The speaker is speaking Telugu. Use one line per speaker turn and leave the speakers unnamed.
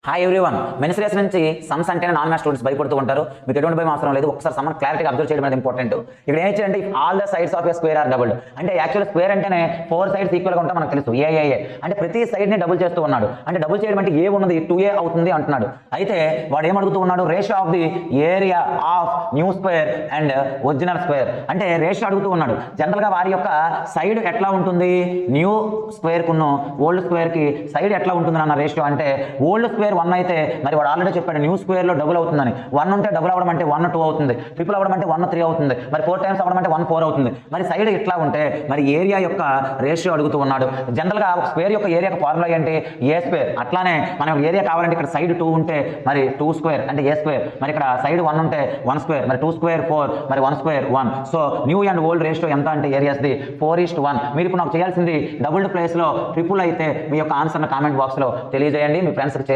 Hi everyone. మెన్సురేస్ నుంచి సమ్స్ అంటే నాన్ మ్యాథ్స్ స్టూడెంట్స్ భయపడుతూ ఉంటారు. మీకు ఎటువంటి భయం అవసరం లేదు. ఒకసారి సమ్మర్ క్లారిటీగా అబ్జర్వ్ చేయడం అనేది ఇంపార్టెంట్. ఇక్కడ ఏం ఇచ్చారంటే all the sides of a square are doubled. అంటే యాక్చువల్ స్క్వేర్ అంటేనే 4 సైడ్స్ ఈక్వల్గా ఉంటాయి మనకు తెలుసు. ఏ అంటే ప్రతి సైడ్ని డబుల్ చేస్తూ ఉన్నాడు. అంటే డబుల్ చేయడం అంటే ఏ ఉన్నది 2a అవుతుంది అంటున్నాడు. అయితే వాడు ఏం అడుగుతూ ఉన్నాడు? Ratio of the area of new square and original square. అంటే రేషియో అడుగుతూ ఉన్నాడు. జనరల్గా వారి యొక్క సైడ్ ఎట్లా ఉంటుంది? న్యూ స్క్వేర్ కును ఓల్డ్ స్క్వేర్ కి సైడ్ ఎట్లా ఉంటుంది అన్న రేషియో. అంటే ఓల్డ్ స్క్వేర్ 1 అయితే మరి వాడు ఆల్రెడీ చెప్పాడు న్యూ స్క్వేర్ లో డబుల్ అవుతుందని. 1 ఉంటే డబుల్ అవ్వడం అంటే 1 2 అవుతుంది, ట్రిపుల్ అవ్వడం అంటే 1 3 అవుతుంది, మరి 4 టైమ్స్ అవ్వడం అంటే 1 4 అవుతుంది. మరి సైడ్ ఇట్లా ఉంటే మరి ఏరియా యొక్క రేషియో అడుగుతూ ఉన్నాడు. జనరల్ గా స్క్వేర్ యొక్క ఏరియా ఫార్ములా ఏంటి? ఏ స్క్వేర్. అట్లానే మనం ఏరియా కావాలంటే ఇక్కడ సైడ్ 2 ఉంటే మరి 2 స్క్వేర్ అంటే ఏ స్క్వేర్, మరి ఇక్కడ సైడ్ 1 ఉంటే 1 స్క్వేర్, మరి 2 స్క్వేర్ 4, మరి 1 square 1. So new and old ratio ఎంత అంటే ఏరియాస్ ది 4:1. మీరు ఇప్పుడు నాకు చేయాల్సింది డబుల్డ్ ప్లేస్ లో ట్రిపుల్ అయితే మీ యొక్క ఆన్సర్ కామెంట్ బాక్స్ లో తెలియజేయండి, మీ ఫ్రెండ్స్కి షేర్